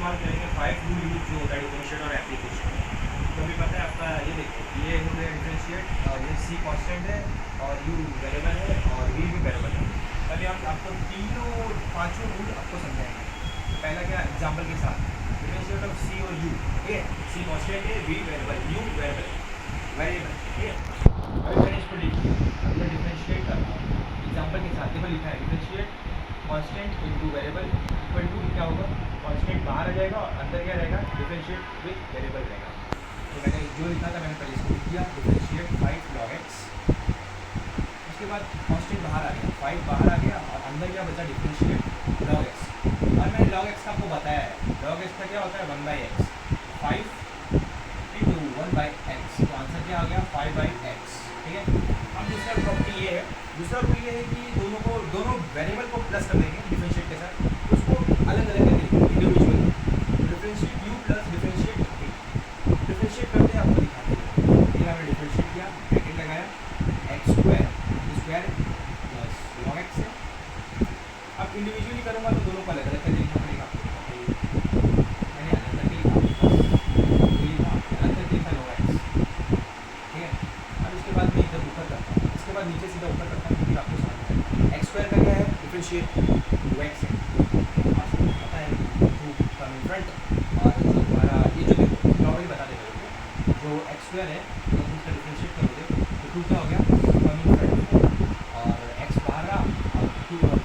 इस्तेमाल करेंगे 5 rule use जो होता है डिफरेंशिएट और एप्लीकेशन। तो अभी पता है आपका, ये देखो ये हो गया डिफरेंशिएट, ये सी कांस्टेंट है और यू वेरिएबल है और वी भी वेरिएबल है। अभी हम आपको तीनों पांचों रूल आपको समझाएंगे। पहला क्या, एग्जाम्पल के साथ डिफरेंशिएट ऑफ सी और यू, ठीक है। सी कांस्टेंट है, वी वेरिएबल, यू वेरिएबल, ठीक है। अभी मैंने इसको लिख दिया, अब मैं डिफरेंशिएट करता हूँ एग्जाम्पल के साथ। देखो लिखा है differentiate constant into variable equal to, क्या होगा, कांस्टेंट बाहर आ जाएगा और अंदर क्या रहेगा, डिफरेंशिएट विद वेरिएबल रहेगा। तो मैंने जो लिखा था मैंने पहले इसको लिख दिया, डिफरेंशिएट 5 log x। उसके बाद कांस्टेंट बाहर आ गया, 5 बाहर आ गया और अंदर क्या बचा, डिफरेंशिएट log x। और मैंने log x का आपको बताया है, log x का क्या होता है 1/x, 5 इंटू 1/x, तो आंसर क्या आ गया 5/x, ठीक है। अब दूसरा प्रॉपर्टी ये है, दूसरा रूल ये है कि दोनों वेरिएबल को प्लस कर देंगे डिफरेंशिएट के साथ, तो उसको अलग अलग करके लिखेंगे individually. Differentiate u plus differentiate v, differentiate करते हैं आपको दिखाते हैं। ये हमने डिफरेंशिएट किया, ब्रैकेट लगाया, x square plus log x है। अब इंडिविजुअली करूँगा तो दोनों को अलग अलग करके लिखना पड़ेगा। मैंने अलग करके लिखा, अलग करके लिखा log x, ठीक है। अब इसके बाद मैं इधर ऊपर करता हूँ, इसके बाद नीचे सीधा ऊपर करता हूँ क्योंकि आपको समझ में आएगा। एक्स स्क्वायर का क्या है, डिफरेंशिएट 2x है, आपको पता है 2 कम इन फ्रंट। और जो हमारा ये जो देखो नॉर्मली बता देगा जो एक्स स्क्वायर है तो उसका डिफरेंशिएट करोगे तो 2 क्या हो गया, कम इन फ्रंट, और एक्स बाहर रहा और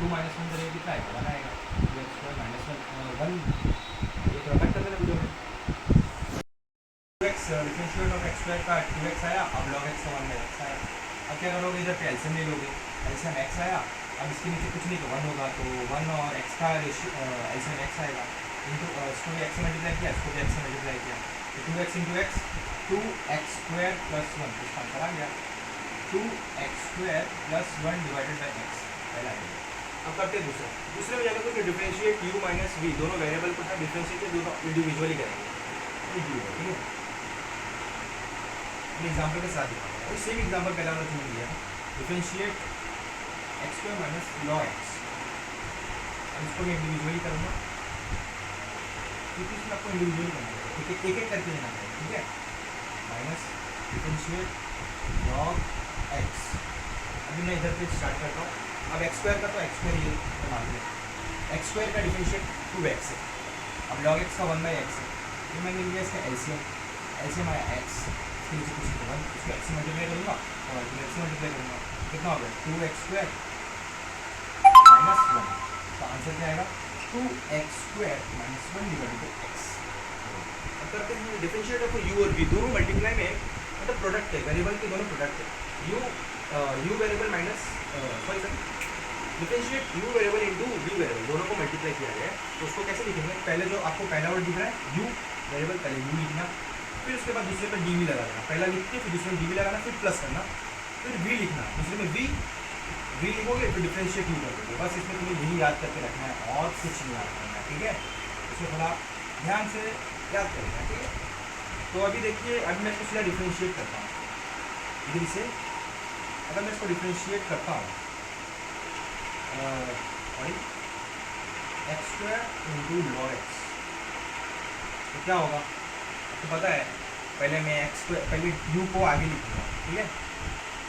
2 माइनस 1 करेगा कितना आएगा, 1 आएगा। 2x स्क्वायर माइनस 1, ये तो कट कर देना वीडियो में। 2x differentiate of x square का 2x आया, अब log x का 1/x आया। अब क्या करोगे, इधर पे एलसीएम ले लोगे, एलसीएम x आया, अब इसके नीचे कुछ नहीं तो 1 होगा, तो 1 और x का एलसीएम x आएगा, इंटू इसको भी x से मल्टीप्लाई किया, इसको भी x से मल्टीप्लाई किया, तो 2x into x, 2x square plus 1, इसका आंसर आ गया 2x square plus 1 divided by x, पहला आएगा। अब करते हैं दूसरे में जाकर तो डिफरेंशिएट u माइनस v, दोनों वेरिएबल को साथ डिफरेंशिएट दोनों इंडिविजुअली करेंगे, ठीक है। एग्जाम्पल के साथ दिखाऊंगा, और सेम एग्जाम्पल पहला हमने चुन लिया, differentiate x square minus law x. अब इसको मैं इंडिविजुअली करूँगा क्योंकि इसमें आपको इंडिविजुअली करना है, एक एक करके लेना है, ठीक है। माइनस डिफरेंशिएट लॉग एक्स, अभी मैं इधर पे स्टार्ट करता हूँ। अब एक्स स्क्वायर का तो एक्स स्क्वायर ये मान लें, एक्स स्क्वायर का डिफरेंशिएट 2x है, अब लॉग एक्स का 1/x है, तो मैंने लिया इसका एलसीएम आया x, इसके नीचे कुछ नहीं, इसको x से मल्टीप्लाई करूँगा और x से मल्टीप्लाई करूँगा, कितना होगा 2x स्क्वायर माइनस 1, तो आंसर क्या आएगा 2x square minus 1 divided by x। अब करते हैं डिफरेंशिएट ऑफ u और v, दोनों मल्टीप्लाई में मतलब प्रोडक्ट है, वेरिएबल के दोनों प्रोडक्ट है। u variable minus differentiate u variable into v variable, दोनों को मल्टीप्लाई किया गया है, तो उसको कैसे लिखेंगे, पहले जो आपको पहला वर्ड दिख रहा है u वेरिएबल, पहले u लिखना, फिर उसके बाद दूसरे पर dv लगा देना, पहला लिख के फिर दूसरे में dv लगाना, फिर प्लस करना, फिर v लिखना, दूसरे में v लिखोगे, फिर डिफरेंशिएट u कर दोगे। बस इसमें तुम्हें यही याद करके रखना है और कुछ नहीं याद करना है, ठीक है। इसको थोड़ा ध्यान से याद करेगा, ठीक है। तो अभी देखिए, अभी मैं इसको सीधा डिफरेंशिएट करता हूँ इधर से। अगर मैं इसको डिफरेंशिएट करता हूँ x square into log x, तो क्या होगा आपको पता है, पहले मैं एक्स स्क्वायर, पहले u को आगे लिखूँगा, ठीक है।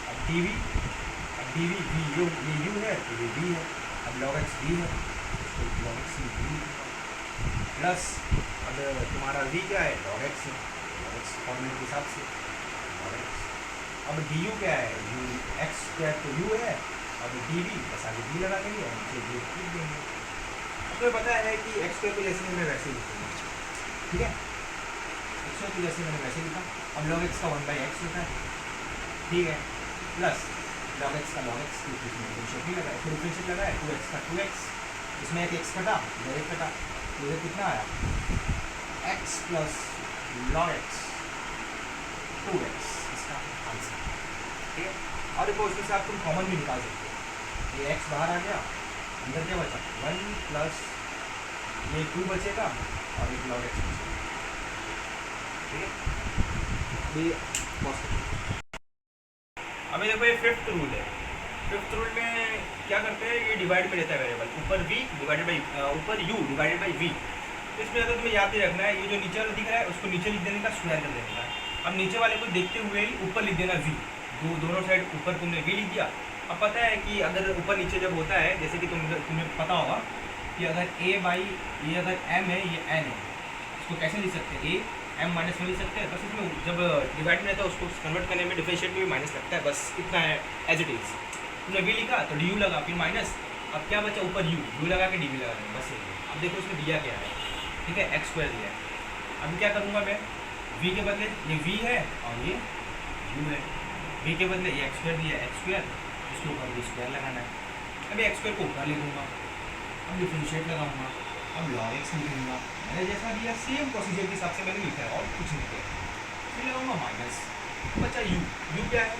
अब dv v, ये u है तो ये v है, अब log x v है तो log x v लिखूँगा, प्लस अब तुम्हारा v क्या है, log x है, log x फॉर्मूले के हिसाब से log x। अब du क्या है, x स्क्वायर तो u है, अब dv बस आगे v लगा देंगे और नीचे v लिख देंगे। अब तो पता है कि x स्क्वायर को जैसे मैं वैसे लिखूँगा, ठीक है, x स्क्वायर को जैसे मैंने वैसे लिखा। अब log x का 1/x होता है, ठीक है, प्लस log x का log x, डिफरेंशिएट नहीं लगाया, फिर डिफरेंशिएट लगाया 2x का 2x, इसमें एक x कटा, इधर एक कटा, तो इधर कितना आया x plus log x 2x, इसका आंसर, ठीक है। और देखो उसमें से आप तुम कॉमन भी निकाल सकते हो, ये x बाहर आ गया, अंदर क्या बचा 1 प्लस ये 2 बचेगा और एक log x बचेगा, ठीक है। ये अभी देखो ये फिफ्थ रूल है, फिफ्थ रूल में क्या करते हैं, ये डिवाइड में रहता है वेरिएबल, ऊपर v डिवाइडेड बाई ऊपर u डिवाइडेड बाई v, तो इसमें अगर तुम्हें याद ही रखना है, ये जो नीचे वाला दिख रहा है उसको नीचे लिख देने का, स्क्वायर कर देने का। अब नीचे वाले को देखते हुए ही ऊपर लिख देना v, दोनों साइड ऊपर तुमने v लिख दिया। अब पता है कि अगर ऊपर नीचे जब होता है, जैसे कि तुम्हें पता होगा कि अगर a बाई ये अगर m है, ये n है, इसको कैसे लिख सकते हैं, a m माइनस में लिख सकते हैं। बस इसमें जब डिवाइड में रहता है उसको कन्वर्ट करने में डिफरेंशिएट में भी माइनस लगता है, बस इतना है एज इट इज़। तुमने v लिखा तो du लगा, फिर माइनस, अब क्या बचा ऊपर u लगा के dv लगा देंगे, बस ये। अब देखो इसमें दिया क्या है, ठीक है, एक्स स्क्वायर दिया है। अभी क्या करूँगा मैं, v के बदले ये v है और ये u है, v के बदले ये एक्स स्क्वायर दिया है, एक्स स्क्वायर, इसके ऊपर भी स्क्वायर लगाना है। अभी एक्स स्क्वायर को ऊपर लिखूँगा, अब डिफरेंशिएट लगाऊंगा, अब log x लिखूँगा, मैंने जैसा दिया सेम प्रोसीजर के हिसाब से मैंने लिखा है और कुछ नहीं किया। फिर लगाऊंगा माइनस, बचा u क्या है,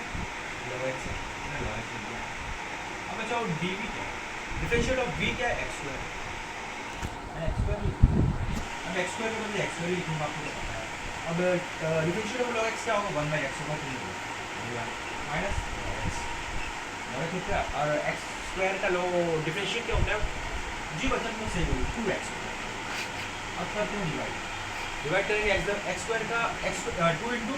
log x है, मैंने log x लिख दिया। अब बचा dv क्या है, डिफरेंशिएट ऑफ v क्या है, एक्स स्क्वायर, मैंने एक्स स्क्वायर लिख दिया। अब एक्स स्क्वायर के बदले एक्स स्क्वायर लिखूँगा, आपको तो पता है। अब डिफरेंशिएट ऑफ log x क्या होगा, 1 बाई एक्स होगा, माइनस log x होता है, और एक्स स्क्वायर का लो डिफरेंशिएट क्या होता है, जी बचत में सही होगी 2x। अब करते हैं डिवाइड करेंगे एक्स स्क्वायर का, एक्स 2 इंटू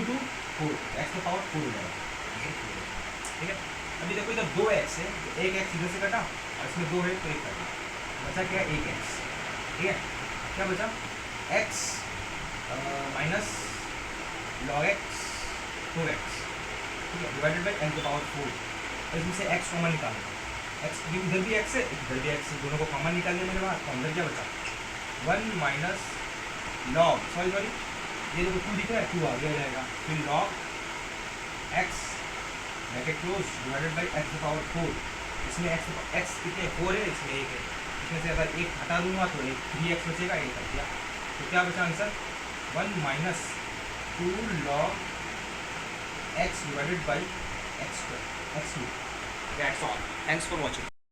2 4, एक्स का पावर 4 हो जाएगा, ठीक है। अभी देखो इधर 2x है, तो एक एक्स इधर से कटा और इसमें 2 है तो एक कटा, बचा क्या, 1x, ठीक है। क्या बचा, x minus log x 4x, ठीक है, डिवाइडेड बाई n की पावर 4। और इसमें से x कॉमन निकालना, x इधर भी x है इधर भी x है, दोनों को कॉमन निकाल दिया मेरे पास, तो अंदर क्या बचा, 1 माइनस लॉग, सॉरी ये देखो 2 दिख रहा है, 2 आगे आ जाएगा, फिर log x bracket close divided by x की पावर 4। इसमें x कितने 4 है, इसमें 1 है, इसमें से अगर 1 हटा दूंगा तो 3x बचेगा, 1 कर दिया, तो क्या बचा answer, 1 minus 2 log x divided by x square, x2। That's all. Thanks for watching.